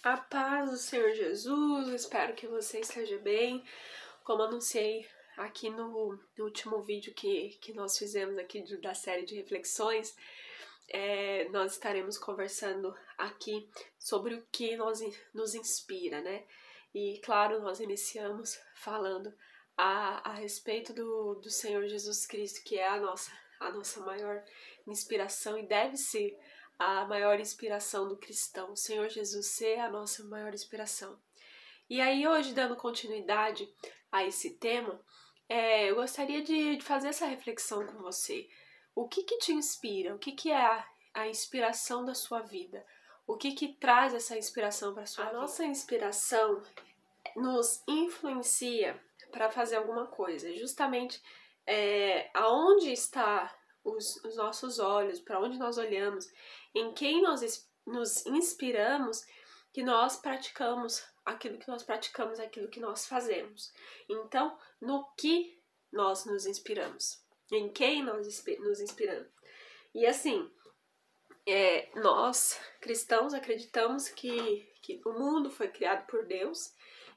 A paz do Senhor Jesus, espero que você esteja bem. Como anunciei aqui no último vídeo que nós fizemos aqui da série de reflexões, nós estaremos conversando aqui sobre o que nos inspira, né? E claro, nós iniciamos falando a respeito do Senhor Jesus Cristo, que é a nossa maior inspiração e deve ser a maior inspiração do cristão. O Senhor Jesus ser a nossa maior inspiração. E aí hoje, dando continuidade a esse tema, eu gostaria de fazer essa reflexão com você. O que te inspira? O que é a inspiração da sua vida? O que traz essa inspiração para a sua vida? A nossa inspiração nos influencia para fazer alguma coisa. Justamente aonde está os nossos olhos, para onde nós olhamos, em quem nós nos inspiramos, que nós praticamos aquilo que nós fazemos. Então, no que nós nos inspiramos? Em quem nós nos inspiramos? E assim, nós cristãos acreditamos que o mundo foi criado por Deus.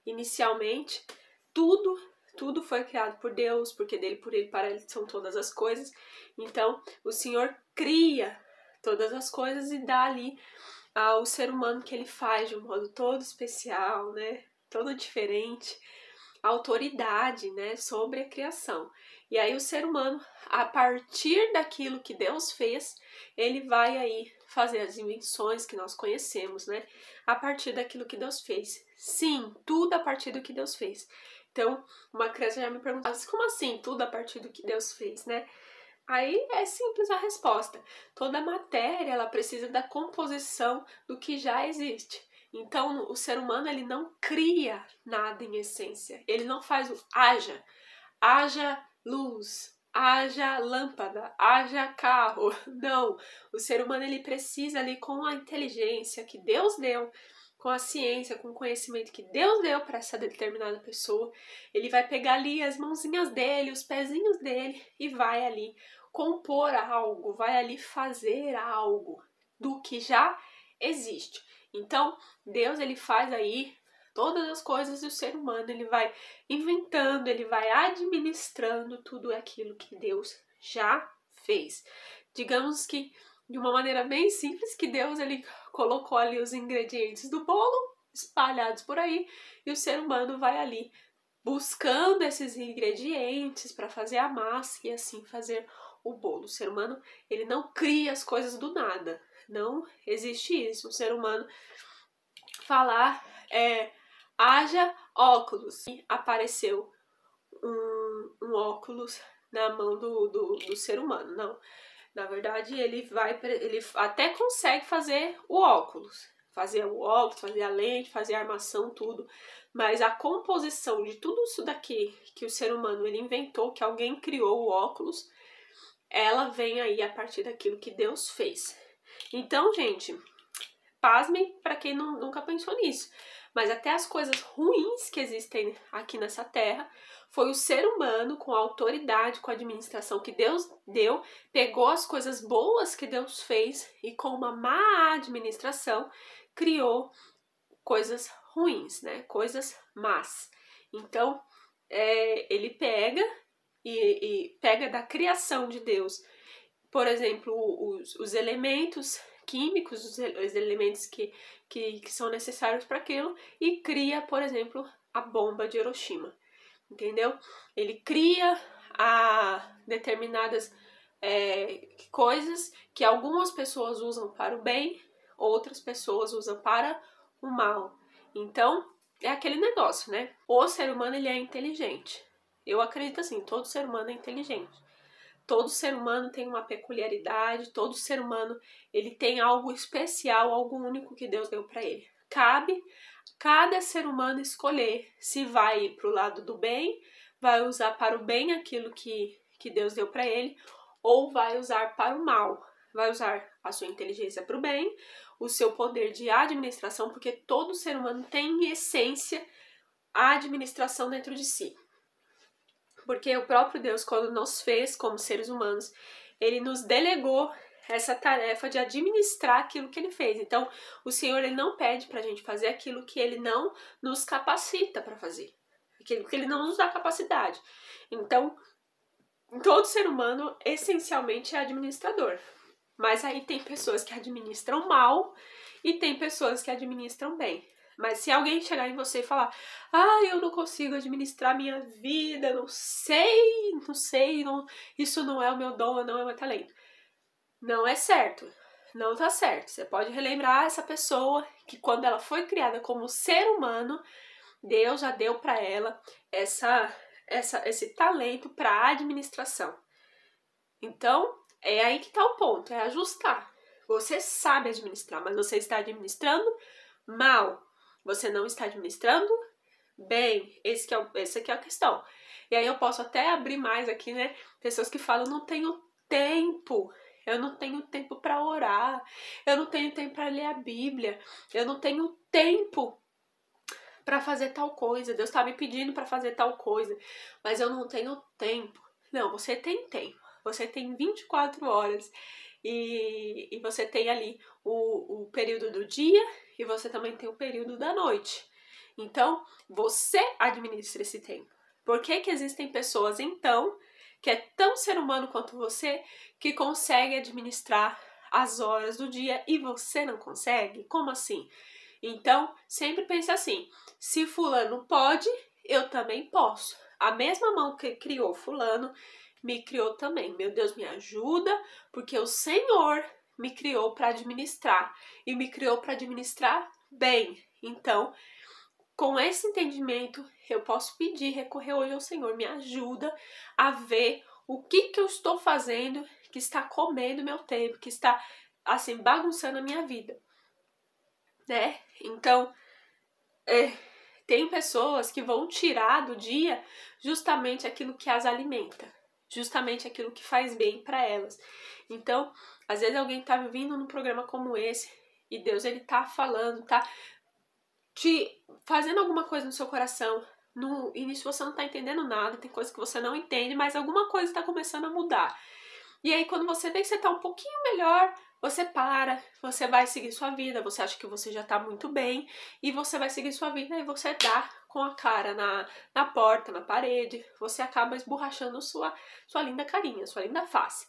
Inicialmente, tudo foi criado por Deus, porque dele, por ele, para ele são todas as coisas. Então, o Senhor cria todas as coisas e dá ali ao ser humano que ele faz de um modo todo especial, né? Todo diferente, autoridade, né? Sobre a criação. E aí o ser humano, a partir daquilo que Deus fez, ele vai aí fazer as invenções que nós conhecemos, né? A partir daquilo que Deus fez. Sim, tudo a partir do que Deus fez. Então, uma criança já me perguntou, como assim tudo a partir do que Deus fez, né? Aí é simples a resposta. Toda matéria, ela precisa da composição do que já existe. Então, o ser humano, ele não cria nada em essência. Ele não faz o haja luz, haja lâmpada, haja carro. Não, o ser humano, ele precisa ali com a inteligência que Deus deu, com a ciência, com o conhecimento que Deus deu para essa determinada pessoa, ele vai pegar ali as mãozinhas dele, os pezinhos dele e vai ali compor algo, vai ali fazer algo do que já existe. Então, Deus, ele faz aí todas as coisas do ser humano, ele vai inventando, ele vai administrando tudo aquilo que Deus já fez. Digamos que de uma maneira bem simples, que Deus, ele colocou ali os ingredientes do bolo espalhados por aí e o ser humano vai ali buscando esses ingredientes para fazer a massa e assim fazer o bolo. O ser humano, ele não cria as coisas do nada. Não existe isso. O ser humano falar haja óculos. E apareceu um óculos na mão do ser humano. Não. Na verdade, ele até consegue fazer o óculos. Fazer a lente, fazer a armação, tudo. Mas a composição de tudo isso daqui que o ser humano ele inventou, que alguém criou o óculos, ela vem aí a partir daquilo que Deus fez. Então, gente, pasmem para quem nunca pensou nisso. Mas até as coisas ruins que existem aqui nessa terra, foi o ser humano, com a autoridade, com a administração que Deus deu, pegou as coisas boas que Deus fez e com uma má administração, criou coisas ruins, né? Coisas más. Então, ele pega e pega da criação de Deus, por exemplo, os elementos químicos, os elementos que são necessários para aquilo, e cria, por exemplo, a bomba de Hiroshima, entendeu? Ele cria determinadas coisas que algumas pessoas usam para o bem, outras pessoas usam para o mal. Então, é aquele negócio, né? O ser humano, ele é inteligente. Eu acredito assim, todo ser humano é inteligente. Todo ser humano tem uma peculiaridade, todo ser humano ele tem algo especial, algo único que Deus deu para ele. Cabe cada ser humano escolher se vai ir para o lado do bem, vai usar para o bem aquilo que Deus deu para ele, ou vai usar para o mal. Vai usar a sua inteligência para o bem, o seu poder de administração, porque todo ser humano tem em essência a administração dentro de si. Porque o próprio Deus, quando nos fez como seres humanos, ele nos delegou essa tarefa de administrar aquilo que ele fez. Então, o Senhor, ele não pede pra gente fazer aquilo que ele não nos capacita para fazer, aquilo que ele não nos dá capacidade. Então, todo ser humano essencialmente é administrador. Mas aí tem pessoas que administram mal e tem pessoas que administram bem. Mas se alguém chegar em você e falar: eu não consigo administrar minha vida, não sei, isso não é o meu dom, não é o meu talento. Não é certo, não tá certo. Você pode relembrar essa pessoa que quando ela foi criada como ser humano, Deus já deu para ela esse talento para administração. Então, é aí que tá o ponto, é ajustar. Você sabe administrar, mas você está administrando mal. Você não está administrando bem. Essa aqui é a questão. E aí eu posso até abrir mais aqui, né? Pessoas que falam: não tenho tempo. Eu não tenho tempo para orar. Eu não tenho tempo para ler a Bíblia. Eu não tenho tempo para fazer tal coisa. Deus está me pedindo para fazer tal coisa, mas eu não tenho tempo. Não, você tem tempo. Você tem 24 horas e você tem ali o período do dia e você também tem o período da noite. Então, você administra esse tempo. Por que que existem pessoas, então, que é tão ser humano quanto você, que consegue administrar as horas do dia e você não consegue? Como assim? Então, sempre pense assim: se fulano pode, eu também posso. A mesma mão que criou fulano me criou também. Meu Deus, me ajuda, porque o Senhor me criou para administrar e me criou para administrar bem. Então, com esse entendimento, eu posso pedir, recorrer hoje ao Senhor: me ajuda a ver o que eu estou fazendo que está comendo meu tempo, que está, assim, bagunçando a minha vida, né? Então, tem pessoas que vão tirar do dia justamente aquilo que as alimenta, justamente aquilo que faz bem para elas. Então, às vezes alguém tá vindo num programa como esse e Deus, ele tá falando, tá te fazendo alguma coisa no seu coração. No início você não tá entendendo nada, tem coisa que você não entende, mas alguma coisa tá começando a mudar. E aí, quando você vê que você tá um pouquinho melhor, você para, você vai seguir sua vida, você acha que você já tá muito bem, e você vai seguir sua vida e você dá com a cara na porta, na parede, você acaba esborrachando sua linda carinha, sua linda face.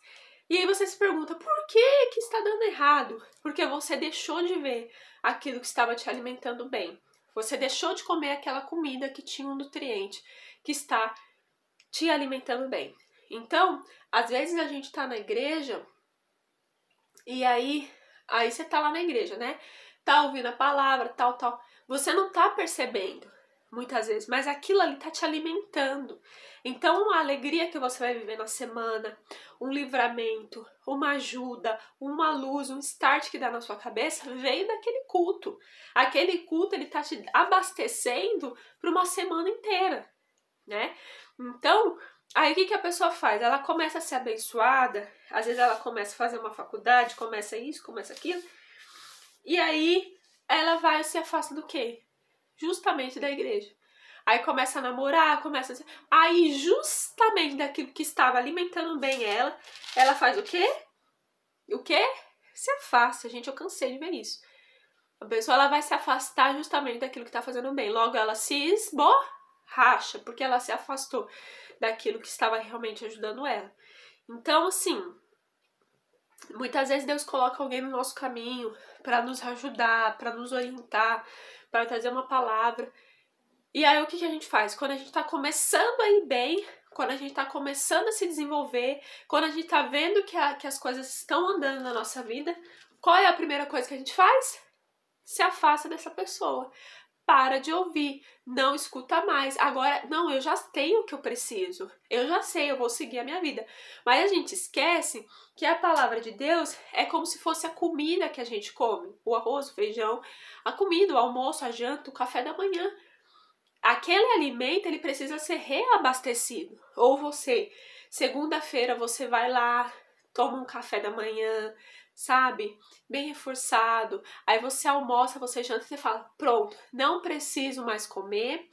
E aí você se pergunta: por que que está dando errado? Porque você deixou de ver aquilo que estava te alimentando bem. Você deixou de comer aquela comida que tinha um nutriente, que está te alimentando bem. Então, às vezes a gente tá na igreja e aí você tá lá na igreja, né? Tá ouvindo a palavra, tal. Você não tá percebendo, muitas vezes, mas aquilo ali tá te alimentando. Então, a alegria que você vai viver na semana, um livramento, uma ajuda, uma luz, um start que dá na sua cabeça, veio daquele culto. Aquele culto, ele tá te abastecendo para uma semana inteira, né? Então, aí o que a pessoa faz? Ela começa a ser abençoada, às vezes ela começa a fazer uma faculdade, começa isso, começa aquilo, e aí ela vai e se afasta do quê? Justamente da igreja. Aí começa a namorar, aí justamente daquilo que estava alimentando bem ela faz o quê? O quê? Se afasta, gente, eu cansei de ver isso. A pessoa, ela vai se afastar justamente daquilo que está fazendo bem, logo ela se esborracha, porque ela se afastou daquilo que estava realmente ajudando ela. Então, assim, muitas vezes Deus coloca alguém no nosso caminho para nos ajudar, para nos orientar, para trazer uma palavra. E aí o que a gente faz? Quando a gente tá começando a ir bem, quando a gente tá começando a se desenvolver, quando a gente tá vendo que as coisas estão andando na nossa vida, qual é a primeira coisa que a gente faz? Se afasta dessa pessoa. Para de ouvir, não escuta mais. Agora, não, eu já tenho o que eu preciso. Eu já sei, eu vou seguir a minha vida. Mas a gente esquece que a palavra de Deus é como se fosse a comida que a gente come. O arroz, o feijão, a comida, o almoço, a janta, o café da manhã. Aquele alimento, ele precisa ser reabastecido. Ou você, segunda-feira, você vai lá, toma um café da manhã, sabe? Bem reforçado. Aí você almoça, você janta e você fala: pronto, não preciso mais comer.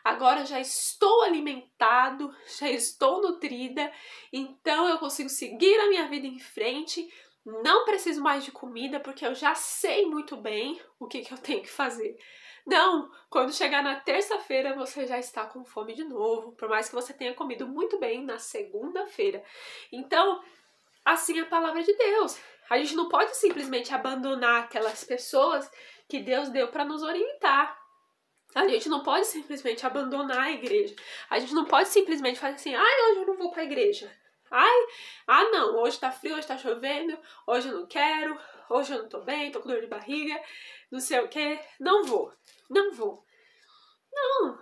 Agora já estou alimentado, já estou nutrida. Então eu consigo seguir a minha vida em frente. não preciso mais de comida porque eu já sei muito bem o que eu tenho que fazer. Não, quando chegar na terça-feira você já está com fome de novo, por mais que você tenha comido muito bem na segunda-feira. Então, assim é a palavra de Deus. A gente não pode simplesmente abandonar aquelas pessoas que Deus deu para nos orientar. A gente não pode simplesmente abandonar a igreja. A gente não pode simplesmente fazer assim, ai, hoje eu não vou pra igreja. Ai, não, hoje tá frio, hoje tá chovendo, hoje eu não quero, hoje eu não tô bem, tô com dor de barriga, não sei o que, não vou, não vou. Não,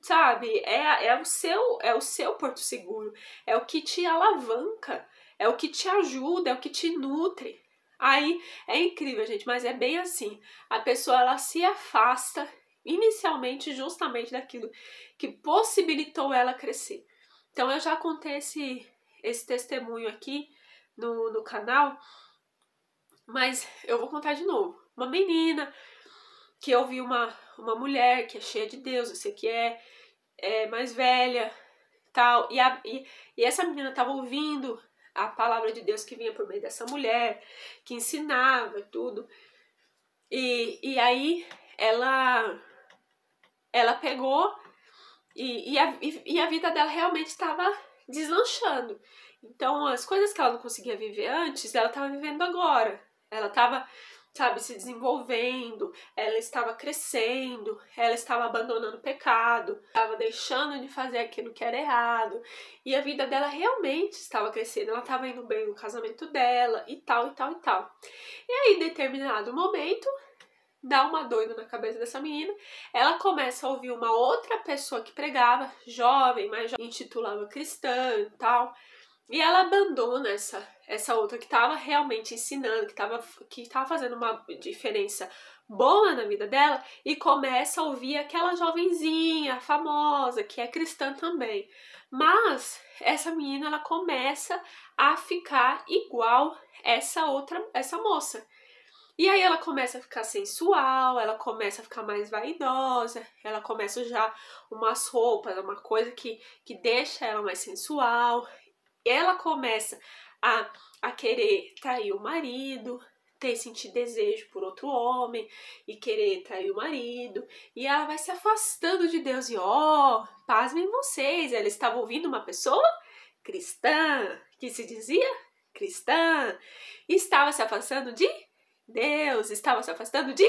sabe, é o seu porto seguro, é o que te alavanca, é o que te ajuda, é o que te nutre. Aí é incrível, gente, mas é bem assim. A pessoa ela se afasta inicialmente justamente daquilo que possibilitou ela crescer. Então eu já contei esse testemunho aqui no canal, mas eu vou contar de novo. Uma menina que eu vi uma mulher que é cheia de Deus, eu sei que é mais velha, tal, e essa menina estava ouvindo a palavra de Deus que vinha por meio dessa mulher, que ensinava tudo, e aí ela pegou e a vida dela realmente estava deslanchando. Então, as coisas que ela não conseguia viver antes, ela estava vivendo agora. Ela estava, sabe, se desenvolvendo, ela estava crescendo, ela estava abandonando o pecado, estava deixando de fazer aquilo que era errado. E a vida dela realmente estava crescendo, ela estava indo bem no casamento dela e tal, e tal, e tal. E aí, em determinado momento, dá uma doida na cabeça dessa menina, ela começa a ouvir uma outra pessoa que pregava, jovem, mais jovem, intitulava cristã e tal, e ela abandona essa outra que estava realmente ensinando, que tava fazendo uma diferença boa na vida dela, e começa a ouvir aquela jovenzinha famosa, que é cristã também. Mas essa menina, ela começa a ficar igual essa moça. E aí ela começa a ficar sensual, ela começa a ficar mais vaidosa, ela começa já umas roupas, uma coisa que deixa ela mais sensual. Ela começa a querer trair o marido, sentir desejo por outro homem e querer trair o marido. E ela vai se afastando de Deus e pasmem vocês, ela estava ouvindo uma pessoa cristã, que se dizia cristã, e estava se afastando de Deus, estava se afastando de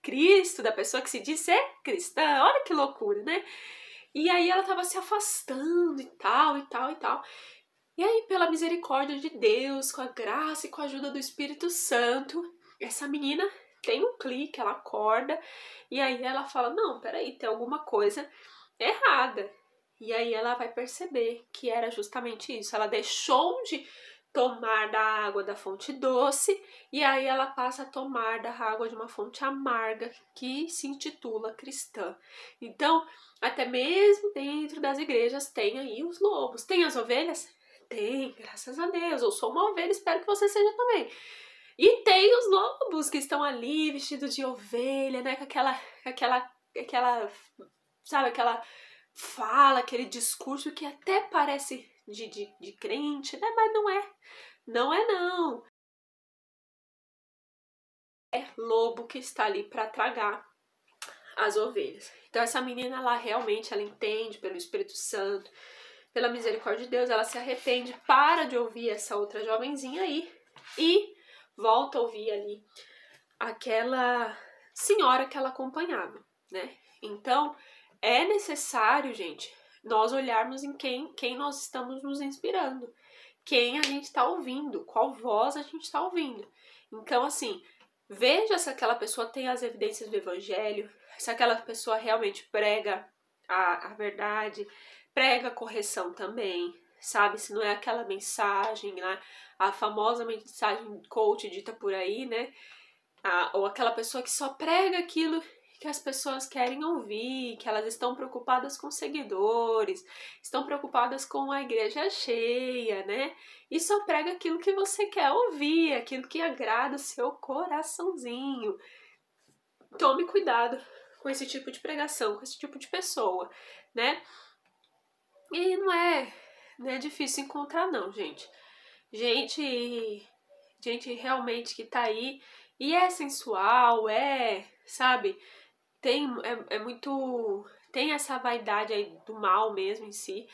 Cristo, da pessoa que se diz ser cristã. Olha que loucura, né? E aí ela estava se afastando e tal, e tal, e tal. E aí, pela misericórdia de Deus, com a graça e com a ajuda do Espírito Santo, essa menina tem um clique, ela acorda, e aí ela fala, não, peraí, tem alguma coisa errada. E aí ela vai perceber que era justamente isso. Ela deixou de tomar da água da fonte doce, e aí ela passa a tomar da água de uma fonte amarga que se intitula cristã. Então, até mesmo dentro das igrejas tem aí os lobos. Tem as ovelhas? Tem, graças a Deus. Eu sou uma ovelha, espero que você seja também. E tem os lobos que estão ali vestidos de ovelha, né? Com aquela, sabe, aquela fala, aquele discurso que até parece de crente, né? Mas não é. Não é não. É lobo que está ali para tragar as ovelhas. Então essa menina, ela realmente, ela entende pelo Espírito Santo, pela misericórdia de Deus, ela se arrepende, para de ouvir essa outra jovenzinha aí e volta a ouvir ali aquela senhora que ela acompanhava, né? Então, é necessário, gente, nós olharmos em quem nós estamos nos inspirando, quem a gente está ouvindo, qual voz a gente está ouvindo. Então, assim, veja se aquela pessoa tem as evidências do evangelho, se aquela pessoa realmente prega a verdade, prega a correção também, sabe? Se não é aquela mensagem, né? A famosa mensagem coach dita por aí, né? Ou aquela pessoa que só prega aquilo que as pessoas querem ouvir, que elas estão preocupadas com seguidores, estão preocupadas com a igreja cheia, né? E só prega aquilo que você quer ouvir, aquilo que agrada o seu coraçãozinho. Tome cuidado com esse tipo de pregação, com esse tipo de pessoa, né? E não é difícil encontrar não, gente. Gente gente realmente que tá aí e é sensual, sabe, é muito, tem essa vaidade aí do mal mesmo em si,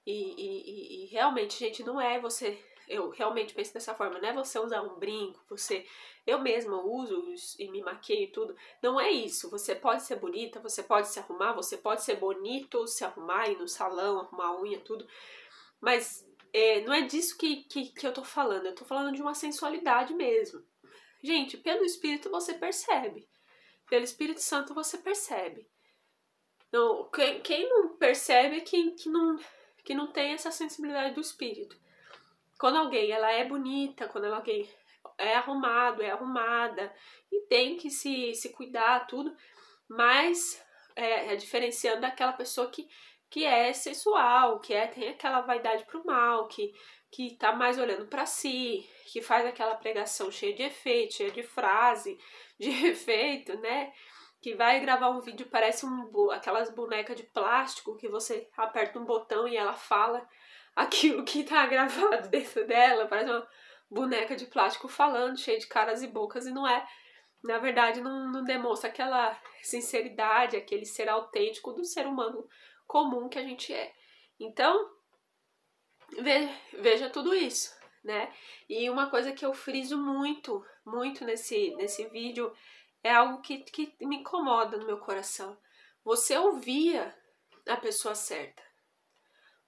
e realmente, gente, não é você, eu realmente penso dessa forma, não é você usar um brinco, eu mesma uso e me maqueio e tudo, não é isso, você pode ser bonita, você pode se arrumar, você pode ser bonito, se arrumar, ir no salão, arrumar a unha, tudo, mas não é disso que eu tô falando, eu tô falando de uma sensualidade mesmo. Gente, pelo Espírito você percebe, pelo Espírito Santo você percebe. Não, quem não percebe é que não tem essa sensibilidade do Espírito. Quando alguém ela é bonita, quando alguém é arrumado, é arrumada, e tem que se cuidar, tudo, mas diferenciando daquela pessoa que é sensual, tem aquela vaidade pro mal, que tá mais olhando para si, que faz aquela pregação cheia de efeito, cheia de frase, de efeito, né? Que vai gravar um vídeo, parece aquelas bonecas de plástico que você aperta um botão e ela fala aquilo que tá gravado dentro dela, parece uma boneca de plástico falando, cheia de caras e bocas, e não é, na verdade, não demonstra aquela sinceridade, aquele ser autêntico do ser humano comum que a gente é. Então, veja tudo isso, né? E uma coisa que eu friso muito, muito nesse vídeo é algo que me incomoda no meu coração. Você ouvia a pessoa certa.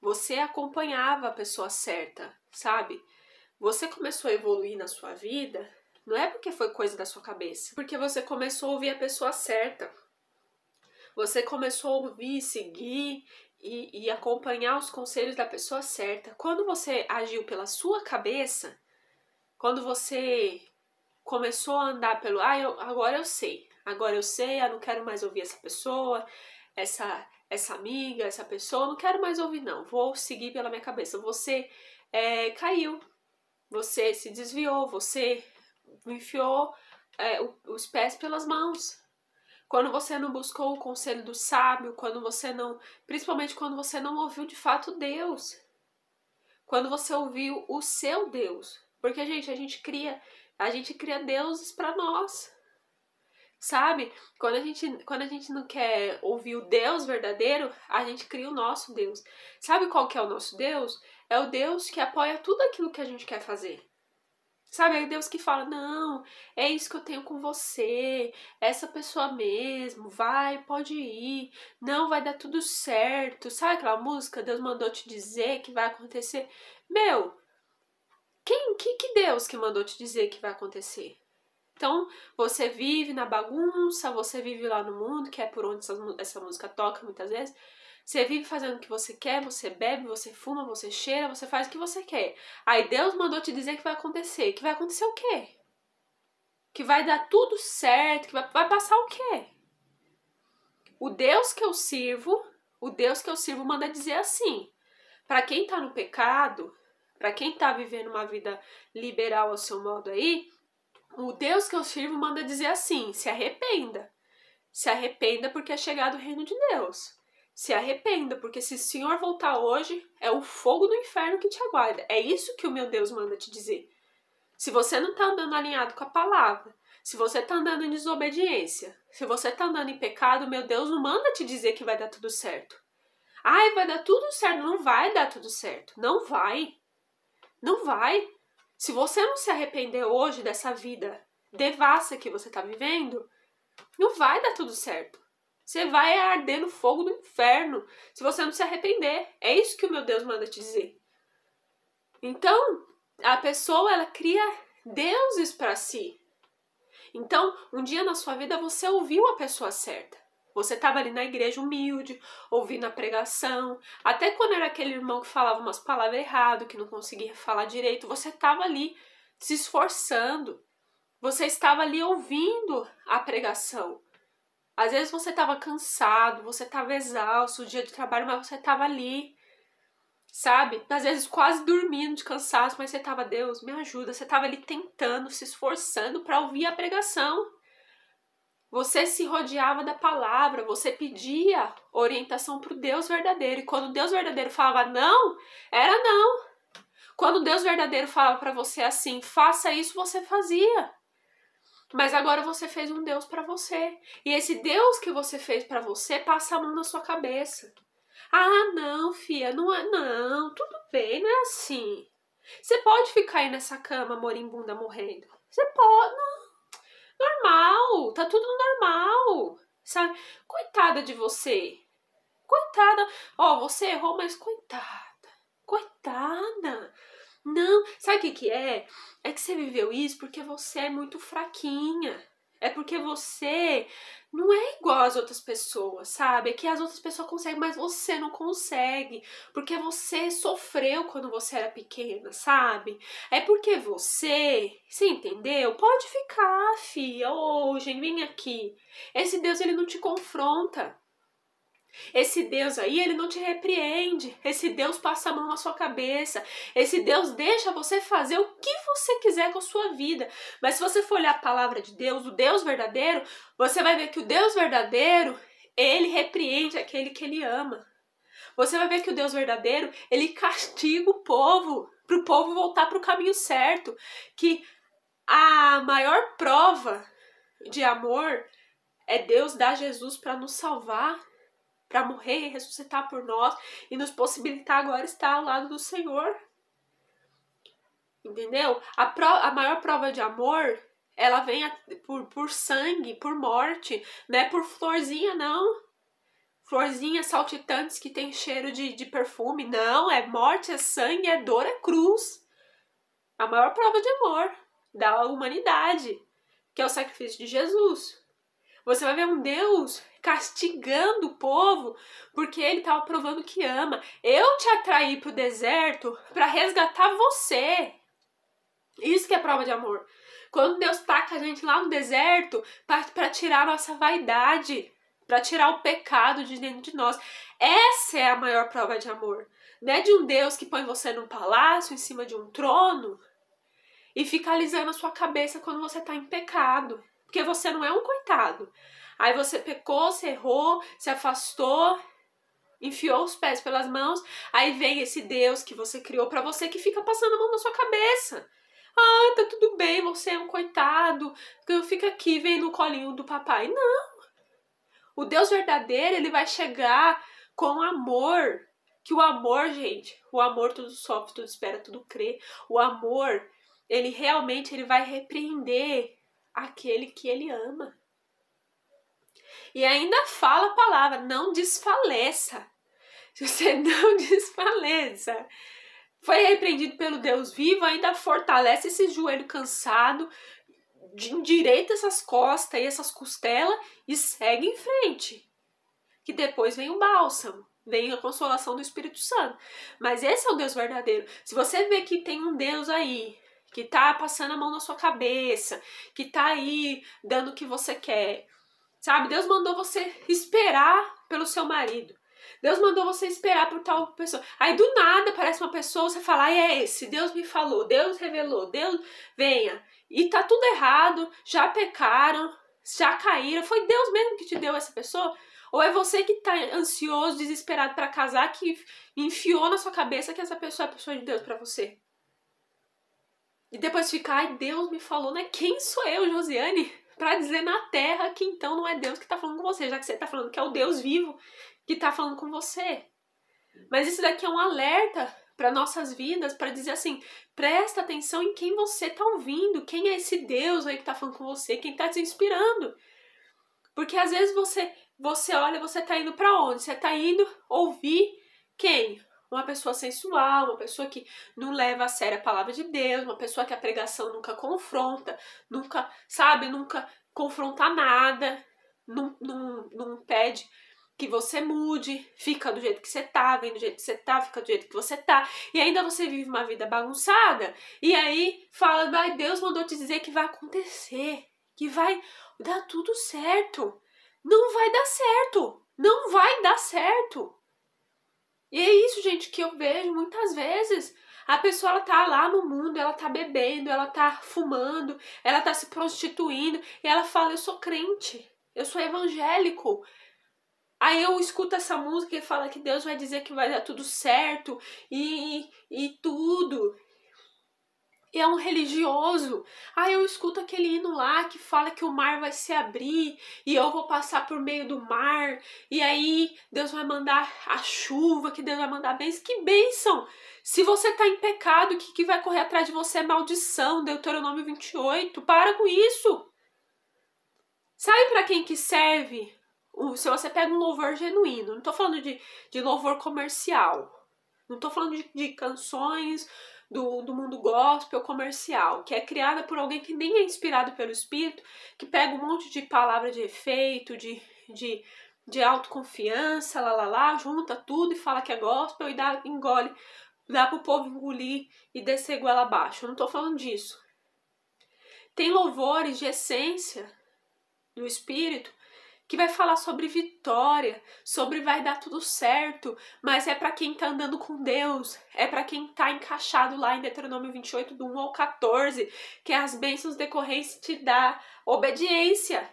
Você acompanhava a pessoa certa, sabe? Você começou a evoluir na sua vida, não é porque foi coisa da sua cabeça, porque você começou a ouvir a pessoa certa. Você começou a ouvir, seguir e acompanhar os conselhos da pessoa certa. Quando você agiu pela sua cabeça, quando você começou a andar pelo, agora eu sei, eu não quero mais ouvir essa pessoa, essa amiga, essa pessoa, não quero mais ouvir não, vou seguir pela minha cabeça. Você caiu, você se desviou, você enfiou os pés pelas mãos. Quando você não buscou o conselho do sábio, principalmente quando você não ouviu de fato Deus. Quando você ouviu o seu Deus. Porque, gente, a gente cria deuses para nós. Sabe? Quando a gente não quer ouvir o Deus verdadeiro, a gente cria o nosso Deus. Sabe qual que é o nosso Deus? É o Deus que apoia tudo aquilo que a gente quer fazer. Sabe, é Deus que fala, não, é isso que eu tenho com você, essa pessoa mesmo, vai, pode ir, não, vai dar tudo certo. Sabe aquela música, Deus mandou te dizer que vai acontecer? Meu, que Deus que mandou te dizer que vai acontecer? Então, você vive na bagunça, você vive lá no mundo, que é por onde essa música toca muitas vezes. Você vive fazendo o que você quer, você bebe, você fuma, você cheira, você faz o que você quer. Aí Deus mandou te dizer que vai acontecer. Que vai acontecer o quê? Que vai dar tudo certo, que vai passar o quê? O Deus que eu sirvo manda dizer assim. Para quem tá no pecado, para quem tá vivendo uma vida liberal ao seu modo aí, o Deus que eu sirvo manda dizer assim, se arrependa. Se arrependa porque é chegado o reino de Deus. Se arrependa, porque se o Senhor voltar hoje, é o fogo do inferno que te aguarda. É isso que o meu Deus manda te dizer. Se você não está andando alinhado com a palavra, se você está andando em desobediência, se você está andando em pecado, meu Deus não manda te dizer que vai dar tudo certo. Ai, vai dar tudo certo. Não vai dar tudo certo. Não vai. Não vai. Se você não se arrepender hoje dessa vida devassa que você está vivendo, não vai dar tudo certo. Você vai arder no fogo do inferno se você não se arrepender. É isso que o meu Deus manda te dizer. Então, a pessoa, ela cria deuses para si. Então, um dia na sua vida você ouviu a pessoa certa. Você estava ali na igreja humilde, ouvindo a pregação. Até quando era aquele irmão que falava umas palavras erradas, que não conseguia falar direito, você estava ali se esforçando. Você estava ali ouvindo a pregação. Às vezes você estava cansado, você estava exausto, o dia de trabalho, mas você estava ali, sabe? Às vezes quase dormindo de cansaço, mas você estava, Deus, me ajuda. Você estava ali tentando, se esforçando para ouvir a pregação. Você se rodeava da palavra, você pedia orientação para o Deus verdadeiro. E quando o Deus verdadeiro falava não, era não. Quando Deus verdadeiro falava pra você assim, faça isso, você fazia. Mas agora você fez um Deus pra você. E esse Deus que você fez pra você passa a mão na sua cabeça. Ah, não, filha, não é, não, tudo bem, não é assim. Você pode ficar aí nessa cama moribunda morrendo. Você pode, não, normal, tá tudo normal, sabe? Coitada de você. Coitada, ó, você errou, mas coitada. Não, sabe o que que é? É que você viveu isso porque você é muito fraquinha. É porque você não é igual às outras pessoas, sabe? É que as outras pessoas conseguem, mas você não consegue. Porque você sofreu quando você era pequena, sabe? É porque você entendeu? Pode ficar, filha. Hoje, vem aqui. Esse Deus, ele não te confronta. Esse Deus aí, ele não te repreende. Esse Deus passa a mão na sua cabeça. Esse Deus deixa você fazer o que você quiser com a sua vida. Mas se você for olhar a palavra de Deus, o Deus verdadeiro, você vai ver que o Deus verdadeiro, ele repreende aquele que ele ama. Você vai ver que o Deus verdadeiro, ele castiga o povo, para o povo voltar para o caminho certo. Que a maior prova de amor é Deus dar Jesus para nos salvar, para morrer e ressuscitar por nós e nos possibilitar agora estar ao lado do Senhor. Entendeu? A maior prova de amor, ela vem por sangue, por morte, não é por florzinha, não. Florzinhas saltitantes que tem cheiro de perfume. Não, é morte, é sangue, é dor, é cruz. A maior prova de amor da humanidade, que é o sacrifício de Jesus. Você vai ver um Deus castigando o povo porque ele estava provando que ama. Eu te atraí para o deserto para resgatar você. Isso que é prova de amor. Quando Deus taca a gente lá no deserto para tirar a nossa vaidade, para tirar o pecado de dentro de nós. Essa é a maior prova de amor. Não é de um Deus que põe você num palácio, em cima de um trono, e fica alisando a sua cabeça quando você está em pecado. Porque você não é um coitado. Aí você pecou, você errou, se afastou, enfiou os pés pelas mãos. Aí vem esse Deus que você criou pra você que fica passando a mão na sua cabeça. Ah, tá tudo bem, você é um coitado. Fica aqui, vem no colinho do papai. Não. O Deus verdadeiro, ele vai chegar com amor. Que o amor, gente, o amor tudo sofre, tudo espera, tudo crê. O amor, ele realmente ele vai repreender aquele que ele ama. E ainda fala a palavra, não desfaleça. Se você não desfaleça. Foi repreendido pelo Deus vivo, ainda fortalece esse joelho cansado, endireita essas costas e essas costelas e segue em frente. Que depois vem o bálsamo, vem a consolação do Espírito Santo. Mas esse é o Deus verdadeiro. Se você vê que tem um Deus aí, que tá passando a mão na sua cabeça, que tá aí dando o que você quer, sabe? Deus mandou você esperar pelo seu marido. Deus mandou você esperar por tal pessoa. Aí do nada aparece uma pessoa, você fala, é esse, Deus me falou, Deus revelou, Deus venha. E tá tudo errado, já pecaram, já caíram. Foi Deus mesmo que te deu essa pessoa? Ou é você que tá ansioso, desesperado pra casar, que enfiou na sua cabeça que essa pessoa é a pessoa de Deus pra você? E depois fica, ai, Deus me falou, né? Quem sou eu, Josiane, pra dizer na terra que então não é Deus que tá falando com você, já que você tá falando que é o Deus vivo que tá falando com você. Mas isso daqui é um alerta para nossas vidas, para dizer assim, presta atenção em quem você tá ouvindo, quem é esse Deus aí que tá falando com você, quem tá te inspirando. Porque às vezes você olha, você tá indo para onde? Você tá indo ouvir quem? Uma pessoa sensual, uma pessoa que não leva a sério a palavra de Deus, uma pessoa que a pregação nunca confronta, nunca, sabe, nunca confronta nada, não pede que você mude, fica do jeito que você tá, vem do jeito que você tá, fica do jeito que você tá, e ainda você vive uma vida bagunçada, e aí fala, ai, Deus mandou te dizer que vai acontecer, que vai dar tudo certo. Não vai dar certo, não vai dar certo. E é isso, gente, que eu vejo muitas vezes. A pessoa, ela tá lá no mundo, ela tá bebendo, ela tá fumando, ela tá se prostituindo, e ela fala, eu sou crente, eu sou evangélico. Aí eu escuto essa música e fala que Deus vai dizer que vai dar tudo certo e tudo. é um religioso. Ah, eu escuto aquele hino lá que fala que o mar vai se abrir e eu vou passar por meio do mar e aí Deus vai mandar a chuva, que Deus vai mandar bênção. Que bênção! Se você tá em pecado, o que vai correr atrás de você é maldição, Deuteronômio 28. Para com isso! Sabe para quem que serve? Se você pega um louvor genuíno, não tô falando de louvor comercial, não tô falando de canções do mundo gospel comercial, que é criada por alguém que nem é inspirado pelo Espírito, que pega um monte de palavra de efeito, de autoconfiança, junta tudo e fala que é gospel e engole, dá pro povo engolir e descer goela abaixo. Eu não tô falando disso. Tem louvores de essência do Espírito que vai falar sobre vitória, sobre vai dar tudo certo, mas é para quem tá andando com Deus, é para quem tá encaixado lá em Deuteronômio 28, do 1 ao 14, que é as bênçãos decorrentes te dá obediência.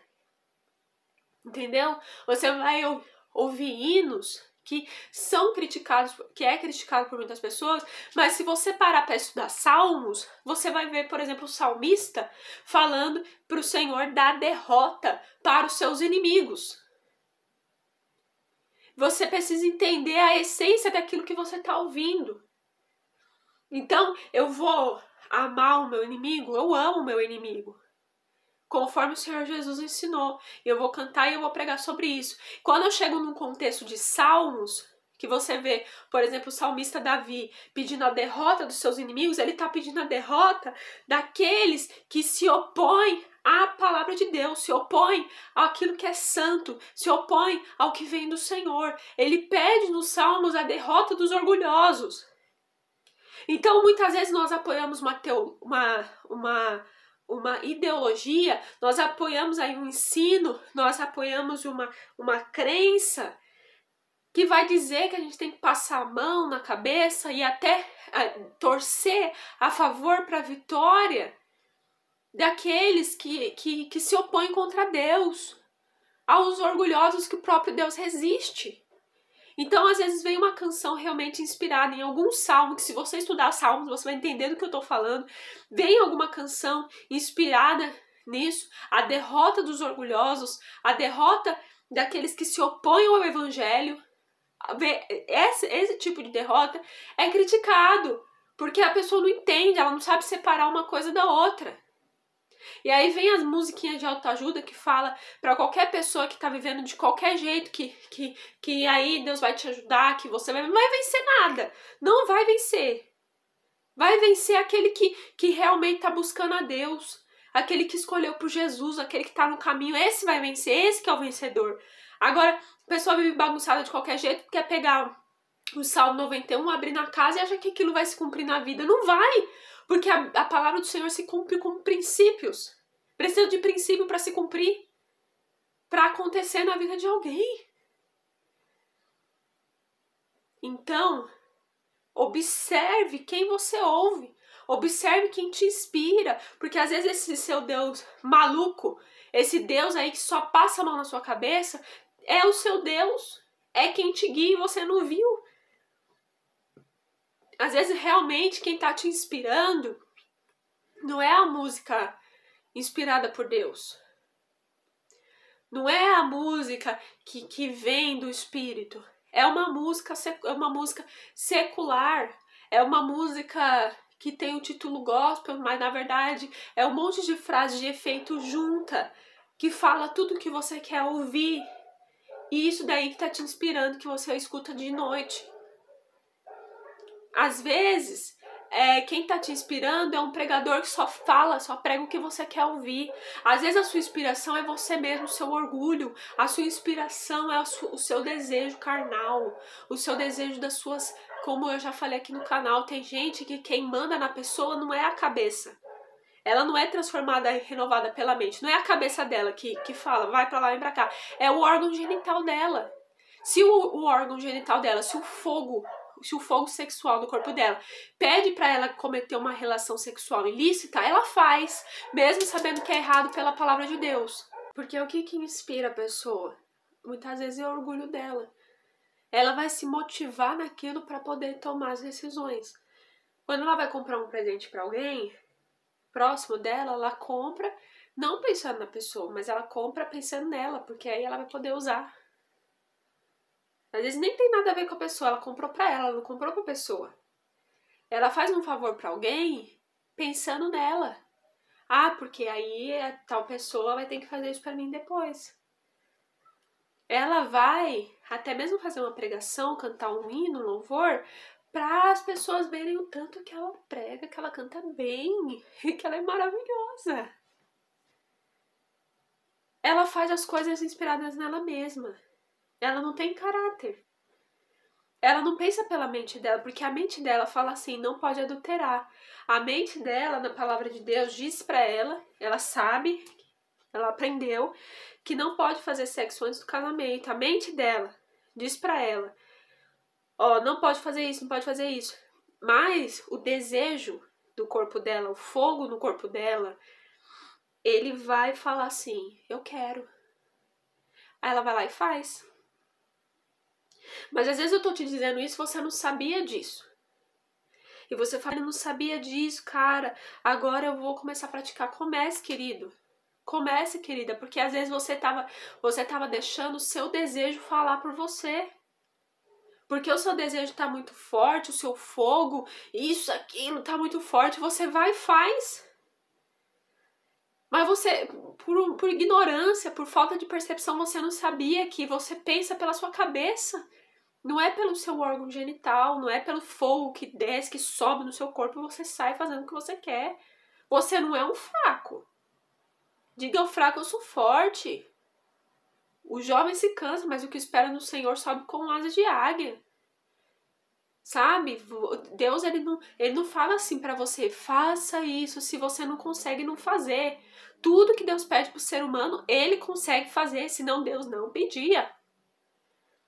Entendeu? Você vai ouvir hinos que são criticados, que é criticado por muitas pessoas, mas se você parar para estudar salmos, você vai ver, por exemplo, o salmista falando para o Senhor dar derrota para os seus inimigos. Você precisa entender a essência daquilo que você está ouvindo. Então, eu vou amar o meu inimigo, eu amo o meu inimigo, conforme o Senhor Jesus ensinou. Eu vou cantar e eu vou pregar sobre isso. Quando eu chego num contexto de salmos, que você vê, por exemplo, o salmista Davi pedindo a derrota dos seus inimigos, ele está pedindo a derrota daqueles que se opõem à palavra de Deus, se opõem àquilo que é santo, se opõem ao que vem do Senhor. Ele pede nos salmos a derrota dos orgulhosos. Então, muitas vezes nós apoiamos uma ideologia, nós apoiamos aí um ensino, nós apoiamos uma crença que vai dizer que a gente tem que passar a mão na cabeça e até torcer a favor para a vitória daqueles que se opõem contra Deus, aos orgulhosos que o próprio Deus resiste. Então, às vezes, vem uma canção realmente inspirada em algum salmo, que se você estudar salmos, você vai entender do que eu estou falando. Vem alguma canção inspirada nisso, a derrota dos orgulhosos, a derrota daqueles que se opõem ao evangelho. Esse tipo de derrota é criticado, porque a pessoa não entende, ela não sabe separar uma coisa da outra. E aí vem as musiquinhas de autoajuda que fala para qualquer pessoa que tá vivendo de qualquer jeito, que aí Deus vai te ajudar, que você não vai vencer nada. Não vai vencer. Vai vencer aquele que realmente tá buscando a Deus. Aquele que escolheu por Jesus, aquele que tá no caminho. Esse vai vencer, esse que é o vencedor. Agora, a pessoa vive bagunçada de qualquer jeito, quer pegar o Salmo 91, abrir na casa e acha que aquilo vai se cumprir na vida. Não vai! Porque a palavra do Senhor se cumpre com princípios. Precisa de princípio para se cumprir, para acontecer na vida de alguém. Então, observe quem você ouve. Observe quem te inspira. Porque às vezes esse seu Deus maluco, esse Deus aí que só passa a mão na sua cabeça, é o seu Deus. É quem te guia e você não viu. Às vezes, realmente, quem tá te inspirando não é a música inspirada por Deus. Não é a música que vem do Espírito. É uma música secular. É uma música que tem o título gospel, mas na verdade é um monte de frases de efeito junta, que fala tudo o que você quer ouvir. E isso daí que tá te inspirando, que você escuta de noite. Às vezes, quem tá te inspirando é um pregador que só fala, só prega o que você quer ouvir. Às vezes a sua inspiração é você mesmo, o seu orgulho. A sua inspiração é o seu desejo carnal, o seu desejo das suas... Como eu já falei aqui no canal, tem gente que quem manda na pessoa não é a cabeça. Ela não é transformada e renovada pela mente. Não é a cabeça dela que fala, vai pra lá e pra cá. É o órgão genital dela. Se o órgão genital dela, se o fogo sexual do corpo dela pede pra ela cometer uma relação sexual ilícita, ela faz, mesmo sabendo que é errado pela palavra de Deus. Porque o que inspira a pessoa? Muitas vezes é o orgulho dela. Ela vai se motivar naquilo pra poder tomar as decisões. Quando ela vai comprar um presente pra alguém, próximo dela, ela compra não pensando na pessoa, mas ela compra pensando nela, porque aí ela vai poder usar. Às vezes nem tem nada a ver com a pessoa, ela comprou pra ela não comprou pra pessoa. Ela faz um favor pra alguém pensando nela. Ah, porque aí a tal pessoa vai ter que fazer isso pra mim depois. Ela vai até mesmo fazer uma pregação, cantar um hino, um louvor, para as pessoas verem o tanto que ela prega, que ela canta bem e que ela é maravilhosa. Ela faz as coisas inspiradas nela mesma. Ela não tem caráter. Ela não pensa pela mente dela, porque a mente dela fala assim, não pode adulterar. A mente dela, na palavra de Deus, diz pra ela sabe, ela aprendeu, que não pode fazer sexo antes do casamento. A mente dela diz pra ela, ó, não pode fazer isso, não pode fazer isso. Mas o desejo do corpo dela, o fogo no corpo dela, ele vai falar assim, eu quero. Aí ela vai lá e faz. Mas às vezes eu tô te dizendo isso, você não sabia disso. E você fala, eu não sabia disso, cara, agora eu vou começar a praticar. Comece, querido. Comece, querida, porque às vezes você tava deixando o seu desejo falar por você. Porque o seu desejo tá muito forte, o seu fogo, isso, aquilo, tá muito forte, você vai e faz. Mas você, por ignorância, por falta de percepção, você não sabia que você pensa pela sua cabeça. Não é pelo seu órgão genital, não é pelo fogo que desce, que sobe no seu corpo e você sai fazendo o que você quer. Você não é um fraco. Diga ao fraco, eu sou forte. O jovem se cansa, mas o que espera no Senhor sobe com asas de águia. Sabe? Deus, ele não fala assim pra você, faça isso, se você não consegue não fazer. Tudo que Deus pede pro ser humano, ele consegue fazer, senão Deus não pedia.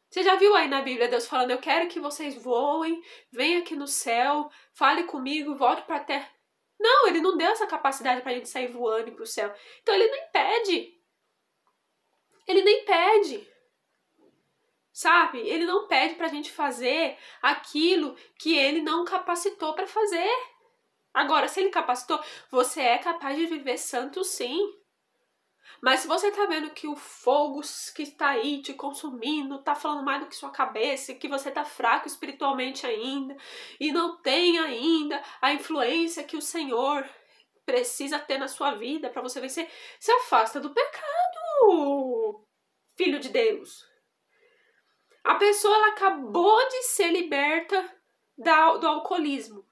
Você já viu aí na Bíblia Deus falando, eu quero que vocês voem, venham aqui no céu, fale comigo, volte pra terra. Não, ele não deu essa capacidade pra gente sair voando pro céu. Então ele nem pede. Ele nem pede. Sabe? Ele não pede pra gente fazer aquilo que ele não capacitou pra fazer. Agora, se ele capacitou, você é capaz de viver santo sim. Mas se você tá vendo que o fogo que está aí te consumindo tá falando mais do que sua cabeça, que você tá fraco espiritualmente ainda e não tem ainda a influência que o Senhor precisa ter na sua vida para você vencer, se afasta do pecado, filho de Deus. A pessoa ela acabou de ser liberta do alcoolismo.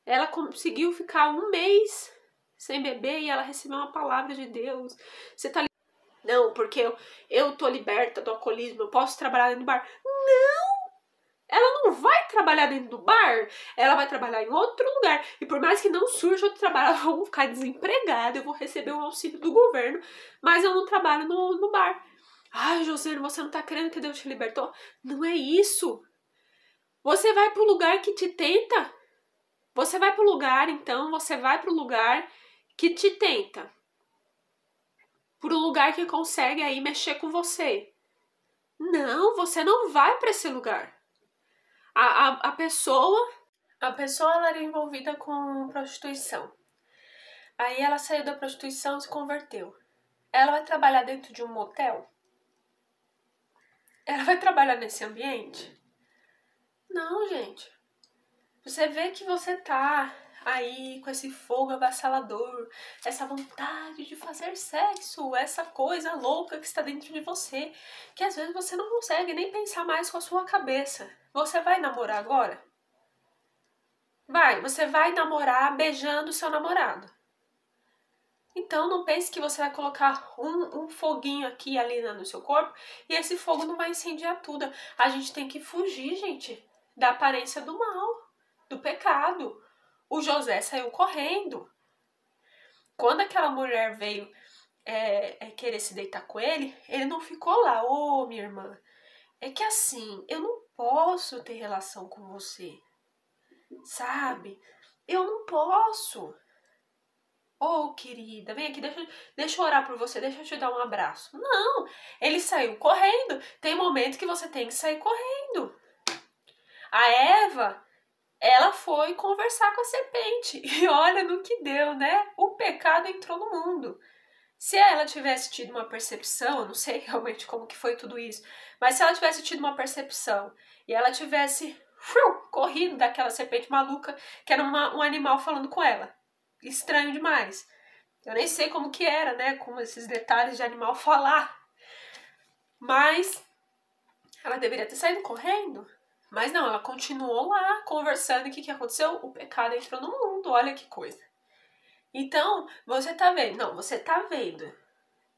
Ela conseguiu ficar 1 mês sem beber e ela recebeu uma palavra de Deus. Você tá não, porque eu tô liberta do alcoolismo, eu posso trabalhar dentro do bar. Não! Ela não vai trabalhar dentro do bar, ela vai trabalhar em outro lugar. E por mais que não surja outro trabalho, ela vai ficar desempregada, eu vou receber um auxílio do governo, mas eu não trabalho no bar. Ai, José, você não tá crendo que Deus te libertou? Não é isso. Você vai pro lugar que te tenta. Você vai pro lugar, então, você vai pro lugar que te tenta. Pro lugar que consegue aí mexer com você. Não, você não vai para esse lugar. A pessoa ela era envolvida com prostituição. Aí ela saiu da prostituição e se converteu. Ela vai trabalhar dentro de um motel? Ela vai trabalhar nesse ambiente? Não, gente. Você vê que você tá aí com esse fogo avassalador, essa vontade de fazer sexo, essa coisa louca que está dentro de você, que às vezes você não consegue nem pensar mais com a sua cabeça. Você vai namorar agora? Vai, você vai namorar beijando o seu namorado. Então não pense que você vai colocar um foguinho aqui e ali no seu corpo e esse fogo não vai incendiar tudo. A gente tem que fugir, gente, da aparência do mal, do pecado. O José saiu correndo. Quando aquela mulher veio querer se deitar com ele, ele não ficou lá. Ô, minha irmã, é que assim, eu não posso ter relação com você. Sabe? Eu não posso. Ô, querida, vem aqui, deixa eu orar por você, deixa eu te dar um abraço. Não, ele saiu correndo. Tem momentos que você tem que sair correndo. A Eva, ela foi conversar com a serpente. E olha no que deu, né? O pecado entrou no mundo. Se ela tivesse tido uma percepção, eu não sei realmente como que foi tudo isso, mas se ela tivesse tido uma percepção e ela tivesse corrido daquela serpente maluca, que era um animal falando com ela. Estranho demais. Eu nem sei como que era, né, com esses detalhes de animal falar. Mas ela deveria ter saído correndo. Mas não, ela continuou lá conversando. E o que aconteceu? O pecado entrou no mundo, olha que coisa. Então, você tá vendo? Não, você tá vendo.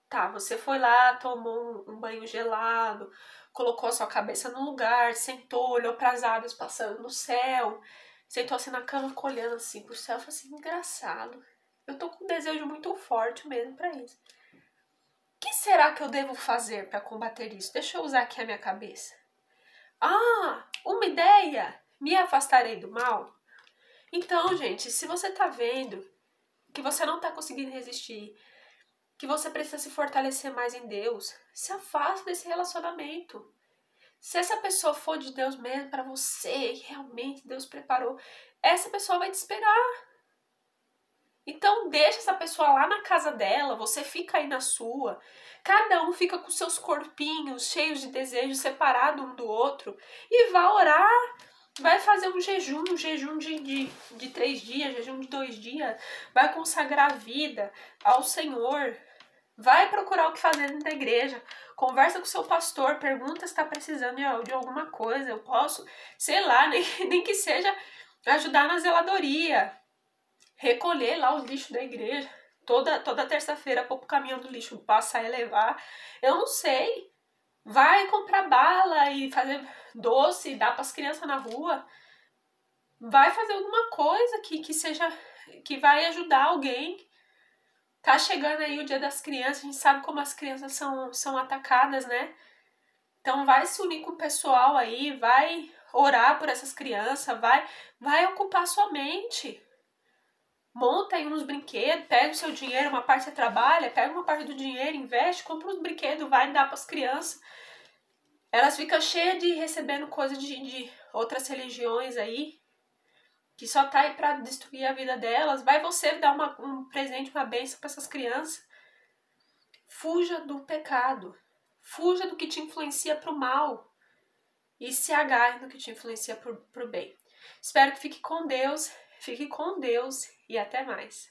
Tá, você foi lá, tomou um banho gelado, colocou a sua cabeça no lugar, sentou, olhou para as aves passando no céu, sentou assim na cama, olhando assim pro céu, falou assim, engraçado. Eu tô com um desejo muito forte mesmo para isso. O que será que eu devo fazer para combater isso? Deixa eu usar aqui a minha cabeça. Ah, uma ideia! Me afastarei do mal? Então, gente, se você tá vendo que você não tá conseguindo resistir, que você precisa se fortalecer mais em Deus, se afasta desse relacionamento. Se essa pessoa for de Deus mesmo para você, e realmente Deus preparou, essa pessoa vai te esperar. Então deixa essa pessoa lá na casa dela, você fica aí na sua. Cada um fica com seus corpinhos cheios de desejos, separado um do outro, e vai orar. Vai fazer um jejum de 3 dias, jejum de 2 dias. Vai consagrar a vida ao Senhor. Vai procurar o que fazer dentro da igreja. Conversa com o seu pastor, pergunta se está precisando de alguma coisa. Eu posso, sei lá, nem que seja ajudar na zeladoria. Recolher lá os lixos da igreja. Toda terça-feira pôr pro caminhão do lixo, passar e levar. Eu não sei. Vai comprar bala e fazer doce e dar para as crianças na rua. Vai fazer alguma coisa que seja, que vai ajudar alguém. Tá chegando aí o Dia das Crianças, a gente sabe como as crianças são atacadas, né? Então vai se unir com o pessoal aí, vai orar por essas crianças, vai ocupar sua mente. Monta aí uns brinquedos, pega o seu dinheiro, uma parte você trabalha, pega uma parte do dinheiro, investe, compra uns brinquedos, vai dar para as crianças. Elas ficam cheias de recebendo coisas de outras religiões aí, que só tá aí pra destruir a vida delas. Vai você dar um presente, uma bênção para essas crianças. Fuja do pecado. Fuja do que te influencia pro mal. E se agarre no que te influencia pro bem. Espero que fique com Deus e até mais.